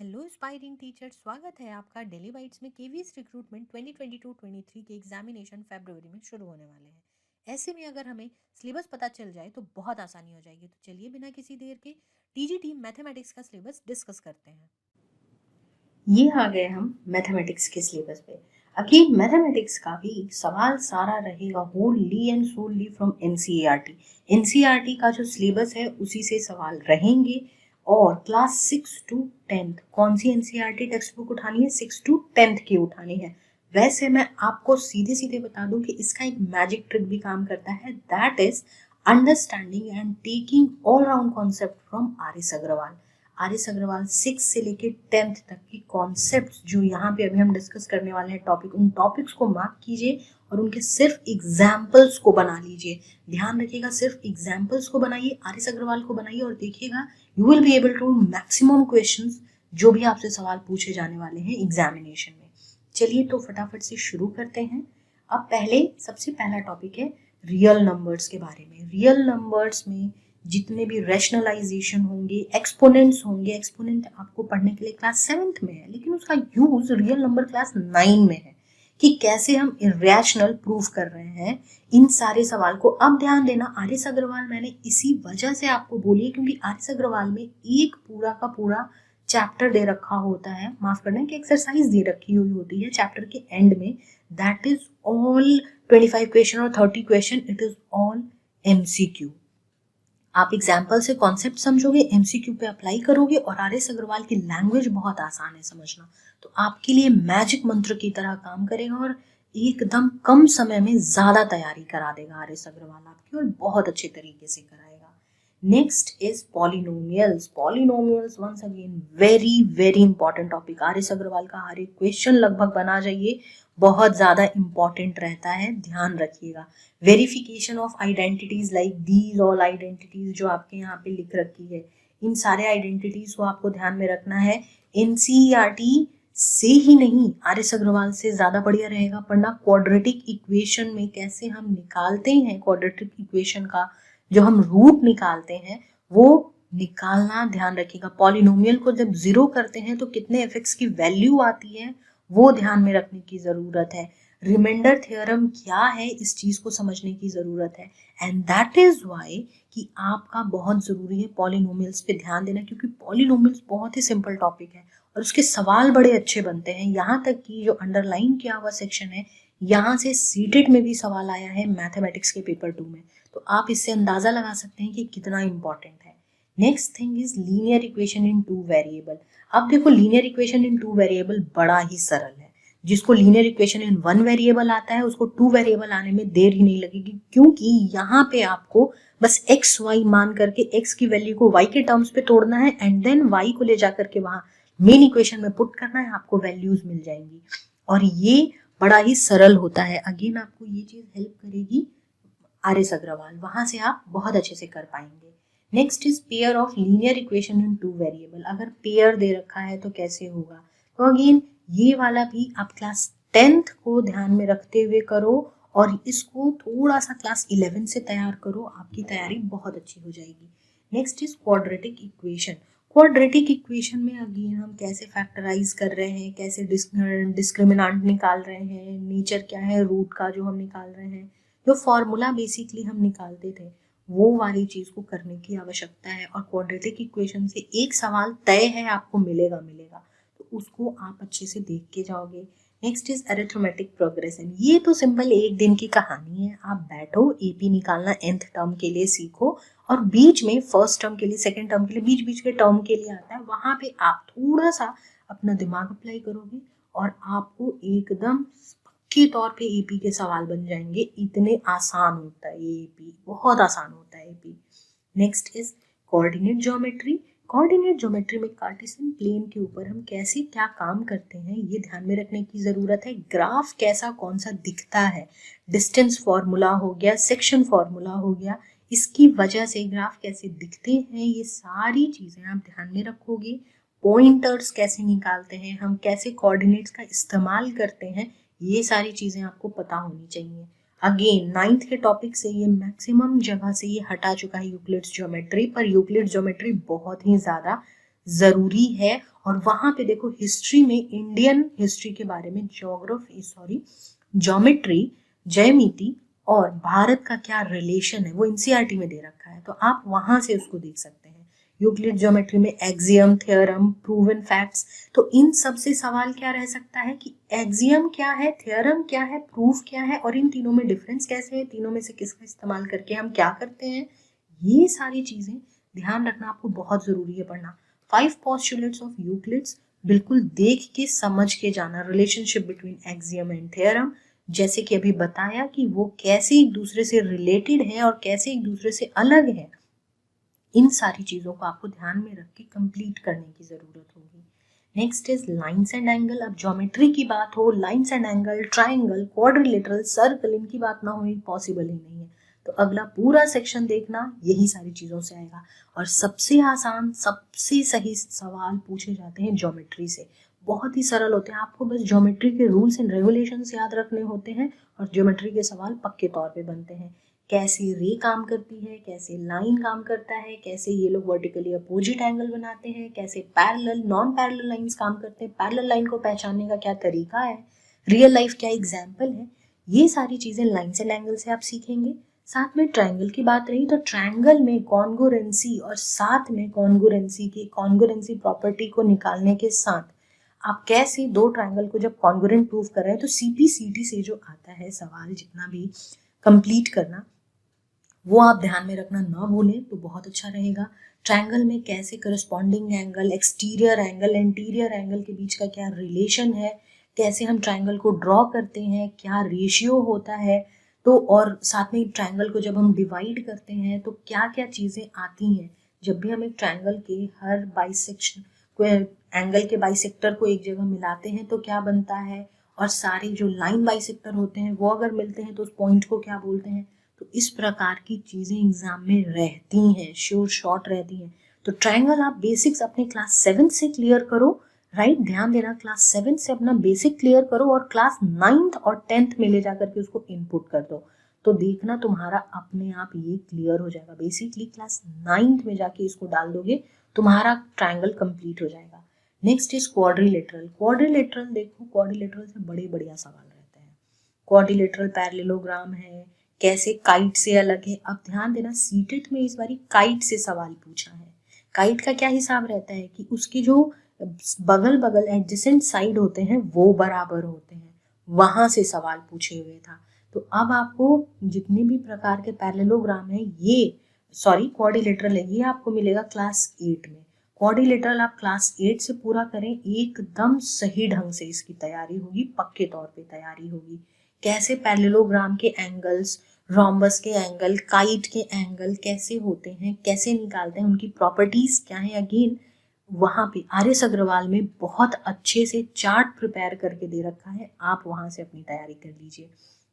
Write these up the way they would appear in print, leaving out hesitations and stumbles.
Hello aspiring teacher, स्वागत है आपका डेली बाइट्स में। केवीएस रिक्रूटमेंट 2022-23 के एग्जामिनेशन फरवरी में शुरू होने वाले हैं। ऐसे में अगर हमें सिलेबस पता चल जाए तो बहुत आसानी हो जाएगी। तो चलिए बिना किसी देर के टीजीटी मैथमेटिक्स का सिलेबस डिस्कस करते हैं। ये आ गए हम मैथमेटिक्स के सिलेबस पे। अगेन मैथमेटिक्स का भी सवाल सारा रहेगा wholly and solely from NCERT. NCERT का जो सिलेबस है उसी से सवाल रहेंगे। और क्लास 6 टू 10 कौन सी एनसीईआरटी टेक्स्ट बुक उठानी है? 6 टू 10 की उठानी है। वैसे मैं आपको सीधे सीधे बता दूं कि इसका एक मैजिक ट्रिक भी काम करता है, that is understanding and taking all round concept from R S Agarwal. R S Agarwal 6 से लेके 10th तक की कॉन्सेप्ट जो यहाँ पे अभी हम डिस्कस करने वाले हैं टॉपिक, उन टॉपिक्स को मार्क कीजिए और उनके सिर्फ एग्जाम्पल्स को बना लीजिए। ध्यान रखिएगा, सिर्फ एग्जाम्पल्स को बनाइए, आर एस अग्रवाल को बनाइए और देखिएगा you will be able to maximum questions जो भी आपसे सवाल पूछे जाने वाले हैं एग्जामिनेशन में। चलिए तो फटाफट से शुरू करते हैं। अब पहले सबसे पहला टॉपिक है रियल नंबर्स के बारे में। रियल नंबर्स में जितने भी रैशनलाइजेशन होंगे, एक्सपोनेंट्स होंगे, एक्सपोनेंट आपको पढ़ने के लिए क्लास 7th में है, लेकिन उसका यूज रियल नंबर क्लास 9 में है कि कैसे हम इरेशनल प्रूफ कर रहे हैं इन सारे सवाल को। अब ध्यान देना, आर एस अग्रवाल मैंने इसी वजह से आपको बोली है क्योंकि आर एस अग्रवाल में एक पूरा का पूरा चैप्टर दे रखा होता है, माफ करना कि एक्सरसाइज दे रखी हुई होती है चैप्टर के एंड में। दैट इज ऑल 25 क्वेश्चन और 30 question, it is all MCQ. आप एग्जाम्पल से कॉन्सेप्ट समझोगे, एमसीक्यू पे अप्लाई करोगे और आर एस अग्रवाल की लैंग्वेज बहुत आसान है समझना, तो आपके लिए मैजिक मंत्र की तरह काम करेगा और एकदम कम समय में ज्यादा तैयारी करा देगा आर एस अग्रवाल आपकी, और बहुत अच्छे तरीके से कराएगा। Next is polynomials. Polynomials once again very very important topic. R S Agarwal का हर एक क्वेश्चन लगभग बना जाइए, बहुत ज्यादा इंपॉर्टेंट रहता है, ध्यान रखिएगा। Verification of identities like these all identities जो आपके यहाँ पे लिख रखी है, इन सारे आइडेंटिटीज को आपको ध्यान में रखना है। एनसीईआरटी से ही नहीं, आर एस अग्रवाल से ज्यादा बढ़िया रहेगा पढ़ना क्वाड्रेटिक इक्वेशन में कैसे हम निकालते हैं, क्वाड्रेटिक इक्वेशन का जो हम रूट निकालते हैं वो निकालना ध्यान रखिएगा। पॉलिनोमियल को जब जीरो करते हैं तो कितने एफ की वैल्यू आती है वो ध्यान में रखने की जरूरत है। रिमाइंडर थ्योरम क्या है इस चीज को समझने की जरूरत है। एंड दैट इज वाई कि आपका बहुत जरूरी है पॉलिनोमियल्स पे ध्यान देना, क्योंकि पॉलिनोमियल्स बहुत ही सिंपल टॉपिक है और उसके सवाल बड़े अच्छे बनते हैं। यहाँ तक कि जो अंडरलाइन किया हुआ सेक्शन है, यहाँ से सीटेट में भी सवाल आया है मैथमेटिक्स के पेपर 2 में, तो आप इससे अंदाजा लगा सकते हैं कि कितना इंपॉर्टेंट है। Next thing is linear equation in 2 variable. अब देखो, लीनियर इक्वेशन इन 2 वेरिएबल बड़ा ही सरल है। जिसको लीनियर इक्वेशन इन 1 वेरिएबल आता है उसको 2 वेरिएबल आने में देर ही नहीं लगेगी, क्योंकि यहाँ पे आपको बस एक्स वाई मान करके एक्स की वैल्यू को वाई के टर्म्स पे तोड़ना है एंड देन वाई को ले जाकर के वहां मेन इक्वेशन में पुट करना है, आपको वैल्यूज मिल जाएंगी और ये बड़ा ही सरल होता है। अगेन आपको ये चीज हेल्प करेगी आर एस अग्रवाल, वहां से आप बहुत अच्छे से कर पाएंगे। Next is pair of linear equation in 2 variable. अगर पेयर दे रखा है तो कैसे होगा, तो अगेन ये वाला भी आप क्लास 10th को ध्यान में रखते हुए करो और इसको थोड़ा सा क्लास 11 से तैयार करो, आपकी तैयारी बहुत अच्छी हो जाएगी। Next is quadratic equation. Quadratic equation में अगेन हम कैसे फैक्टराइज कर रहे हैं, कैसे डिस्क्रिमिनांट निकाल रहे हैं, नेचर क्या है रूट का जो हम निकाल रहे हैं, जो फॉर्मूला बेसिकली हम निकालते थे वो वाली चीज को करने की आवश्यकता है। और क्वाड्रेटिक इक्वेशन से एक सवाल तय है आपको मिलेगा मिलेगा, तो उसको आप अच्छे से देख के जाओगे। Next is arithmetic progression. ये तो सिंपल एक दिन की कहानी है, आप बैठो एपी निकालना nth टर्म के लिए सीखो और बीच में फर्स्ट टर्म के लिए, सेकंड टर्म के लिए, बीच बीच के टर्म के लिए आता है, वहां पे आप थोड़ा सा अपना दिमाग अप्लाई करोगे और आपको एकदम के तौर पे एपी के सवाल बन जाएंगे। इतने आसान होता है ये एपी, बहुत आसान होता है AP. Next is coordinate geometry. Coordinate geometry में कार्टेशियन प्लेन के ऊपर हम कैसे क्या काम करते हैं ये ध्यान में रखने की जरूरत है। ग्राफ कैसा कौन सा दिखता है, डिस्टेंस फॉर्मूला हो गया, सेक्शन फॉर्मूला हो गया, इसकी वजह से ग्राफ कैसे दिखते हैं, ये सारी चीजें आप ध्यान में रखोगे। पॉइंटर्स कैसे निकालते हैं, हम कैसे कोऑर्डिनेट्स का इस्तेमाल करते हैं, ये सारी चीजें आपको पता होनी चाहिए। अगेन 9th के टॉपिक से ये मैक्सिमम जगह से ये हटा चुका है यूक्लिड्स ज्योमेट्री, पर यूक्लिड्स ज्योमेट्री बहुत ही ज्यादा जरूरी है और वहां पे देखो हिस्ट्री में, इंडियन हिस्ट्री के बारे में, ज्योमेट्री, ज्यामिति और भारत का क्या रिलेशन है वो एनसीईआरटी में दे रखा है, तो आप वहां से उसको देख सकते हैं। यूक्लिड ज्योमेट्री में एक्सियम, थ्योरम, प्रूवन फैक्ट्स, तो इन सब से सवाल क्या रह सकता है कि एक्सियम क्या है, थ्योरम क्या है, प्रूफ क्या है, और इन तीनों में डिफरेंस कैसे है, तीनों में से किसका इस्तेमाल करके हम क्या करते हैं। ये सारी चीजें ध्यान रखना आपको बहुत जरूरी है पढ़ना। 5 पोस्टुलेट्स ऑफ यूक्लिड्स बिल्कुल देख के समझ के जाना, relationship between axiom and theorem, जैसे कि अभी बताया कि वो कैसे एक दूसरे से रिलेटेड है और कैसे एक दूसरे से अलग है। इन सारी चीजों को आपको ध्यान में रख के कंप्लीट करने की जरूरत होगी। Next his lines and angle. अब ज्योमेट्री की बात हो, lines and angle, triangle, quadrilateral, circle, इनकी बात ना हो पॉसिबल ही नहीं है। तो अगला पूरा सेक्शन देखना यही सारी चीजों से आएगा, और सबसे आसान, सबसे सही सवाल पूछे जाते हैं ज्योमेट्री से। बहुत ही सरल होते हैं, आपको बस ज्योमेट्री के रूल्स एंड रेगुलेशंस याद रखने होते हैं और ज्योमेट्री के सवाल पक्के तौर पे बनते हैं। कैसे रे काम करती है, कैसे लाइन काम करता है, कैसे ये लोग वर्टिकली अपोजिट एंगल बनाते हैं, कैसे पैरेलल नॉन पैरेलल लाइंस काम करते हैं, पैरेलल लाइन को पहचानने का क्या तरीका है, रियल लाइफ क्या एग्जाम्पल है, ये सारी चीजें लाइंस एंड एंगल से आप सीखेंगे। साथ में ट्रायंगल की बात रही तो ट्रायंगल में कॉन्ग्रुएंसी और साथ में कॉन्ग्रुएंसी प्रॉपर्टी को निकालने के साथ आप कैसे दो ट्रायंगल को जब कॉन्ग्रुएंट प्रूव कर रहे हैं तो सीपीसीटी से जो आता है सवाल जितना भी कंप्लीट करना वो आप ध्यान में रखना ना भूलें तो बहुत अच्छा रहेगा। ट्रायंगल में कैसे corresponding angle, exterior angle, interior angle के बीच का क्या रिलेशन है, कैसे हम ट्रायंगल को ड्रॉ करते हैं, क्या रेशियो होता है, तो और साथ में ट्रायंगल को जब हम डिवाइड करते हैं तो क्या क्या चीज़ें आती हैं। जब भी हम एक ट्रायंगल के हर बाइसेक्शन को, एंगल के बाइसेक्टर को एक जगह मिलाते हैं तो क्या बनता है, और सारे जो लाइन बाइसेक्टर होते हैं वो अगर मिलते हैं तो उस पॉइंट को क्या बोलते हैं। तो इस प्रकार की चीजें एग्जाम में रहती हैं, श्योर शॉर्ट रहती हैं। तो ट्रायंगल आप बेसिक्स अपने क्लास 7 से क्लियर करो, राइट, ध्यान देना, क्लास 7 से अपना बेसिक क्लियर करो और क्लास 9th और 10th में ले जाकर के उसको इनपुट कर दो, तो देखना तुम्हारा अपने आप ये क्लियर हो जाएगा। बेसिकली क्लास 9th में जाके इसको डाल दोगे तुम्हारा ट्रायंगल कंप्लीट हो जाएगा। Next is quadrilateral. क्वाड्रिलेटरल देखो, क्वाड्रिलेटरल से बड़े बढ़िया सवाल रहते हैं। क्वाड्रिलेटरल पैरेललोग्राम है, कैसे काइट से अलग है। अब ध्यान देना, सीटेट में इस बारी काइट से सवाल पूछा है। काइट का क्या हिसाब रहता है कि उसके जो बगल बगल एडजेसेंट साइड होते हैं वो बराबर होते हैं, वहां से सवाल पूछे हुए था। तो अब आपको जितने भी प्रकार के पैरेललोग्राम है, ये क्वाड्रिलेटरल है, ये आपको मिलेगा क्लास 8 में। क्वाड्रिलेटरल आप क्लास 8 से पूरा करें, एकदम सही ढंग से इसकी तैयारी होगी, पक्के तौर पे तैयारी होगी। कैसे पैरेललोग्राम के एंगल्स, रोम्बस के एंगल, काइट के एंगल कैसे होते हैं, कैसे निकालते हैं, उनकी प्रॉपर्टीज क्या है, अगेन वहां पे आर.एस. अग्रवाल में बहुत अच्छे से चार्ट प्रिपेयर करके दे रखा है, आप वहां से अपनी तैयारी कर लीजिए।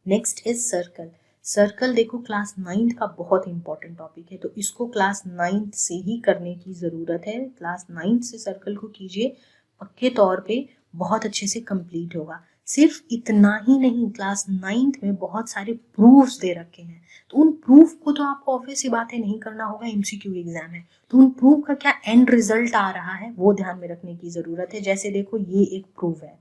Next is circle. सर्कल देखो क्लास 9th का बहुत इंपॉर्टेंट टॉपिक है, तो इसको क्लास 9th से ही करने की ज़रूरत है। क्लास 9th से सर्कल को कीजिए, पक्के तौर पे बहुत अच्छे से कंप्लीट होगा। सिर्फ इतना ही नहीं, क्लास 9th में बहुत सारे प्रूफ्स दे रखे हैं, तो उन प्रूफ को तो आपको ऑब्वियस सी बात है नहीं करना होगा, एमसीक्यू एग्जाम है, तो उन प्रूफ का क्या एंड रिजल्ट आ रहा है वो ध्यान में रखने की ज़रूरत है। जैसे देखो ये एक प्रूफ है,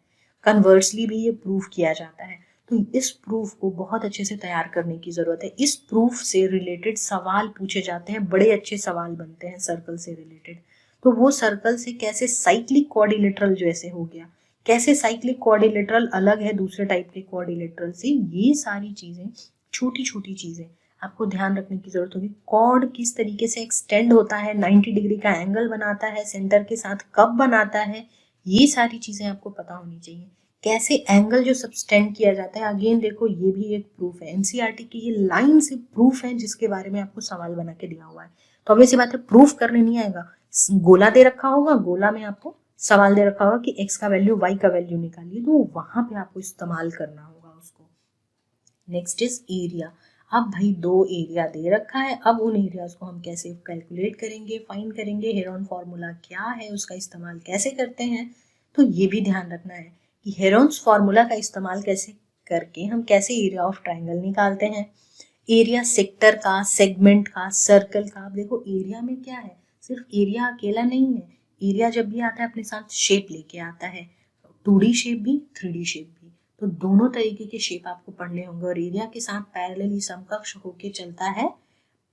कन्वर्सली भी ये प्रूफ किया जाता है, तो इस प्रूफ को बहुत अच्छे से तैयार करने की ज़रूरत है। इस प्रूफ से रिलेटेड सवाल पूछे जाते हैं, बड़े अच्छे सवाल बनते हैं सर्कल से रिलेटेड। तो वो सर्कल से कैसे साइक्लिक क्वाड्रिलेटरल जैसे हो गया, कैसे साइक्लिक क्वाड्रिलेटरल अलग है दूसरे टाइप के क्वाड्रिलेटरल से, ये सारी चीज़ें, छोटी छोटी चीज़ें आपको ध्यान रखने की जरूरत होगी। कॉर्ड किस तरीके से एक्सटेंड होता है, 90 डिग्री का एंगल बनाता है, सेंटर के साथ कब बनाता है, ये सारी चीज़ें आपको पता होनी चाहिए। कैसे एंगल जो सबस्टेंड किया जाता है, अगेन देखो ये भी एक प्रूफ है, एनसीईआरटी की ये लाइन से प्रूफ है जिसके बारे में आपको सवाल बना के दिया हुआ है। तो अब ऐसी बात है, प्रूफ करने नहीं आएगा, गोला दे रखा होगा, गोला में आपको सवाल दे रखा होगा कि x का वैल्यू y का वैल्यू निकालिए, तो वहां पे आपको इस्तेमाल करना होगा उसको। Next is area. अब भाई दो एरिया दे रखा है, अब उन एरियाज को हम कैसे कैलकुलेट करेंगे, फाइंड करेंगे, हेरोन फॉर्मूला क्या है, उसका इस्तेमाल कैसे करते हैं, तो ये भी ध्यान रखना है कि हेरोन्स फॉर्मूला का इस्तेमाल कैसे करके हम कैसे एरिया ऑफ ट्राइंगल निकालते हैं। एरिया सेक्टर का, सेगमेंट का, सर्कल का। अब देखो एरिया में क्या है, सिर्फ एरिया अकेला नहीं है, एरिया जब भी आता है अपने साथ शेप लेके आता है, 2D शेप भी 3D शेप भी। तो दोनों तरीके के शेप आपको पढ़ने होंगे और एरिया के साथ पैरेलली समकक्ष होके चलता है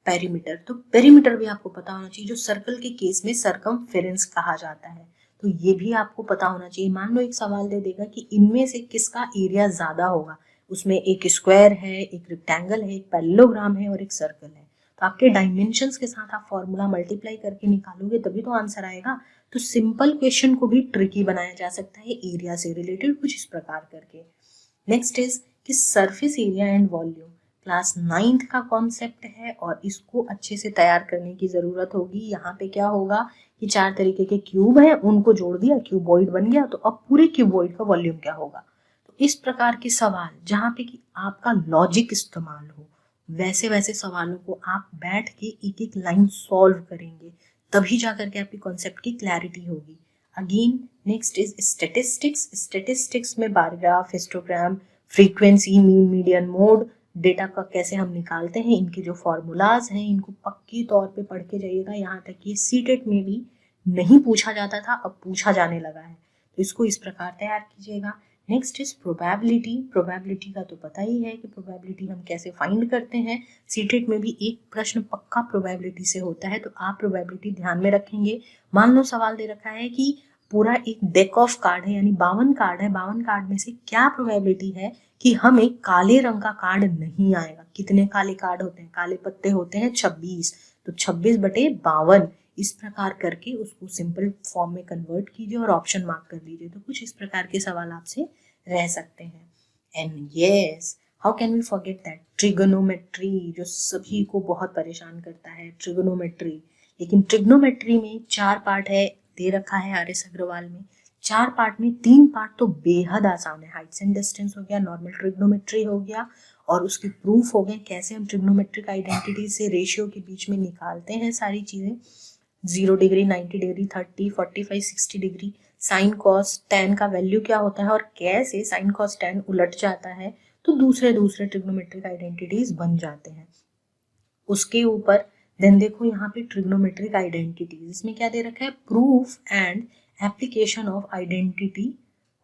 पेरीमीटर। तो पेरीमीटर भी आपको पता होना चाहिए, जो सर्कल के केस में सरकमफेरेंस कहा जाता है। तो ये भी आपको पता होना चाहिए। मान लो एक सवाल दे देगा कि इनमें से किसका एरिया ज्यादा होगा, उसमें एक स्क्वायर है, एक रेक्टेंगल है, एक पैरेललोग्राम है और एक सर्कल है। तो आपके डायमेंशंस के साथ आप फॉर्मूला मल्टीप्लाई करके निकालोगे तभी तो आंसर आएगा। तो सिंपल क्वेश्चन को भी ट्रिकी बनाया जा सकता है एरिया से रिलेटेड कुछ इस प्रकार करके। नेक्स्ट इज कि surface area and volume class 9th का कॉन्सेप्ट है और इसको अच्छे से तैयार करने की जरूरत होगी। यहाँ पे क्या होगा कि 4 तरीके के क्यूब हैं, उनको जोड़ दिया, क्यूबॉइड बन गया। तो अब पूरे क्यूबॉइड का वॉल्यूम क्या होगा। तो इस प्रकार के सवाल जहाँ पे कि आपका लॉजिक इस्तेमाल हो, वैसे वैसे सवालों को आप बैठ के एक एक लाइन सॉल्व करेंगे, तभी जा करके आपकी कॉन्सेप्ट की क्लैरिटी होगी। Again next is statistics. Statistics में bar graph, histogram, frequency, mean, median, mode, data का कैसे हम निकालते हैं, इनके जो फॉर्मूलाज हैं इनको पक्की तौर पे पढ़ के जाइएगा। यहाँ तक कि सीटेट में भी नहीं पूछा जाता था, अब पूछा जाने लगा है। तो इसको इस प्रकार तैयार कीजिएगा। Next is probability. प्रोबेबिलिटी का तो पता ही है कि प्रोबेबिलिटी हम कैसे फाइंड करते हैं। सीटेट में भी एक प्रश्न पक्का प्रोबेबिलिटी से होता है, तो आप प्रोबेबिलिटी ध्यान में रखेंगे। मान लो सवाल दे रखा है कि पूरा एक डेक ऑफ कार्ड है, यानी 52 कार्ड है, 52 कार्ड में से क्या प्रोबेबिलिटी है कि हमें काले रंग का कार्ड नहीं आएगा। कितने काले कार्ड होते हैं, काले पत्ते होते हैं 26, तो 26/52 इस प्रकार करके उसको सिंपल फॉर्म में कन्वर्ट कीजिए और ऑप्शन मार्क कर दीजिए। तो कुछ इस प्रकार के सवाल आपसे रह सकते हैं। And yes, how can we forget that trigonometry, जो सभी को बहुत परेशान करता है, ट्रिगोनोमेट्री। लेकिन ट्रिग्नोमेट्री में 4 पार्ट है, दे रखा है आर.एस. अग्रवाल में। 4 पार्ट में 3 पार्ट तो बेहद आसान है। हाइट्स एंड डिस्टेंस हो गया, नॉर्मल ट्रिग्नोमेट्री हो गया और उसके प्रूफ हो गए, कैसे हम ट्रिग्नोमेट्रिक आइडेंटिटी से रेशियो के बीच में निकालते हैं सारी चीजें। 0 degree, 90 degree, 30, 45, 60 degree, sine cos tan का वैल्यू क्या होता है और कैसे साइन कॉस टैन उलट जाता है, तो दूसरे दूसरे ट्रिग्नोमेट्रिक आइडेंटिटीज बन जाते हैं। उसके ऊपर देन देखो यहाँ पे ट्रिग्नोमेट्रिक आइडेंटिटीज, इसमें क्या दे रखा है, proof and application of identity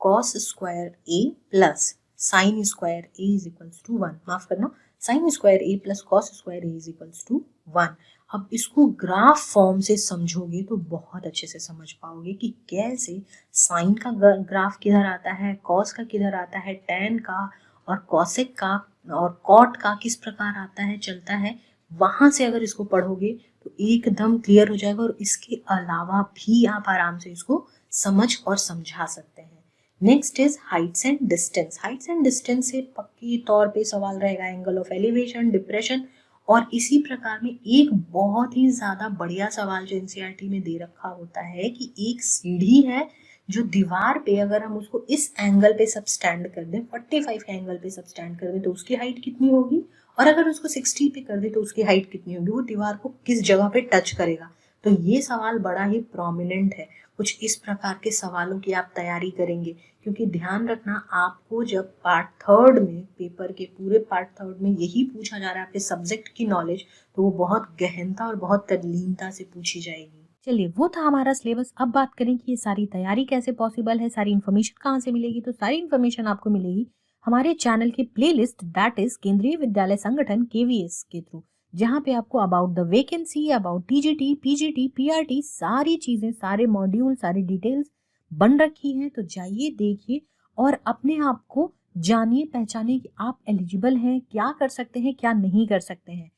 cos square A plus sine square A is equals to 1। माफ करना, sine square A plus cos square A is equals to 1। अब इसको ग्राफ फॉर्म से समझोगे तो बहुत अच्छे से समझ पाओगे कि कैसे साइन का ग्राफ किधर आता है, कॉस का किधर आता है, टैन का और कॉसेक का और कॉट का किस प्रकार आता है, चलता है। वहां से अगर इसको पढ़ोगे तो एकदम क्लियर हो जाएगा और इसके अलावा भी आप आराम से इसको समझ और समझा सकते हैं। Next is Heights and distance. Heights and distance से पक्की तौर पे सवाल रहेगा, एंगल ऑफ एलिवेशन, डिप्रेशन। और इसी प्रकार में एक बहुत ही ज्यादा बढ़िया सवाल जो एनसीईआरटी में दे रखा होता है कि एक सीढ़ी है जो दीवार पे अगर हम उसको इस एंगल पे सब स्टैंड कर दें, 45 के एंगल पे सब स्टैंड कर दें, तो उसकी हाइट कितनी होगी, और अगर उसको 60 पे कर दे तो उसकी हाइट कितनी होगी, वो दीवार को किस जगह पे टच करेगा। तो ये सवाल बड़ा ही प्रोमिनेंट है। कुछ इस प्रकार के सवालों की आप तैयारी करेंगे, क्योंकि ध्यान रखना आपको जब पार्ट 3 में, पेपर के पूरे पार्ट 3 में यही पूछा जा रहा है आपके सब्जेक्ट की नॉलेज, तो वो बहुत गहनता और बहुत तल्लीनता से पूछी जाएगी। चलिए, वो था हमारा सिलेबस। अब बात करें कि ये सारी तैयारी कैसे पॉसिबल है, सारी इन्फॉर्मेशन कहाँ से मिलेगी। तो सारी इन्फॉर्मेशन आपको मिलेगी हमारे चैनल के प्लेलिस्ट, दैट इज केंद्रीय विद्यालय संगठन KVS के थ्रू, जहाँ पे आपको about the vacancy, about TGT, PGT, PRT सारी चीजें, सारे मॉड्यूल, सारी डिटेल्स बन रखी हैं। तो जाइए, देखिए और अपने आप को जानिए, पहचानिए कि आप एलिजिबल हैं, क्या कर सकते हैं, क्या नहीं कर सकते हैं।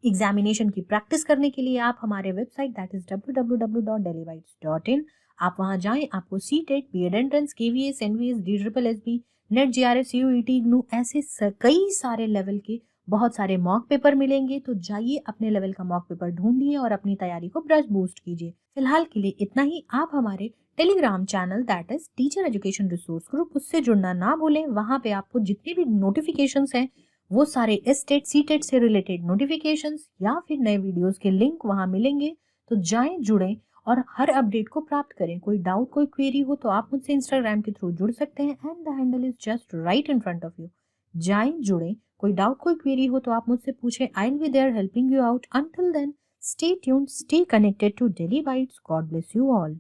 एग्जामिनेशन की प्रैक्टिस करने के लिए आप हमारे वेबसाइट दैट इज www.delhibytes.in, आप वहां जाएं। आपको CTET, BEd entrance, KVS, NVS, DSSB, NET, JRF, CUET, GNU ऐसे कई सारे लेवल के बहुत सारे मॉक पेपर मिलेंगे। तो जाइए, अपने लेवल का मॉक पेपर ढूंढिए और अपनी तैयारी को ब्रश बूस्ट कीजिए। फिलहाल के लिए इतना ही। आप हमारे Telegram channel that is teacher education resource group, उससे जुड़ना ना भूलें। वहां पे आपको जितने भी नोटिफिकेशंस हैं, वो सारे एस्टेट, सीटेट से रिलेटेड नोटिफिकेशंस या फिर नए वीडियोस के लिंक वहां मिलेंगे। तो जाएं, जुड़ें और हर अपडेट को प्राप्त करें। कोई डाउट, कोई क्वेरी हो तो आप मुझसे इंस्टाग्राम के थ्रू जुड़ सकते हैं, and the handle is just right in front of you. जाएं, जुड़ें। कोई डाउट, कोई क्वेरी हो तो आप मुझसे पूछें। I will be there helping you out. Until then, stay tuned, stay connected to Daily Bytes. God bless you all.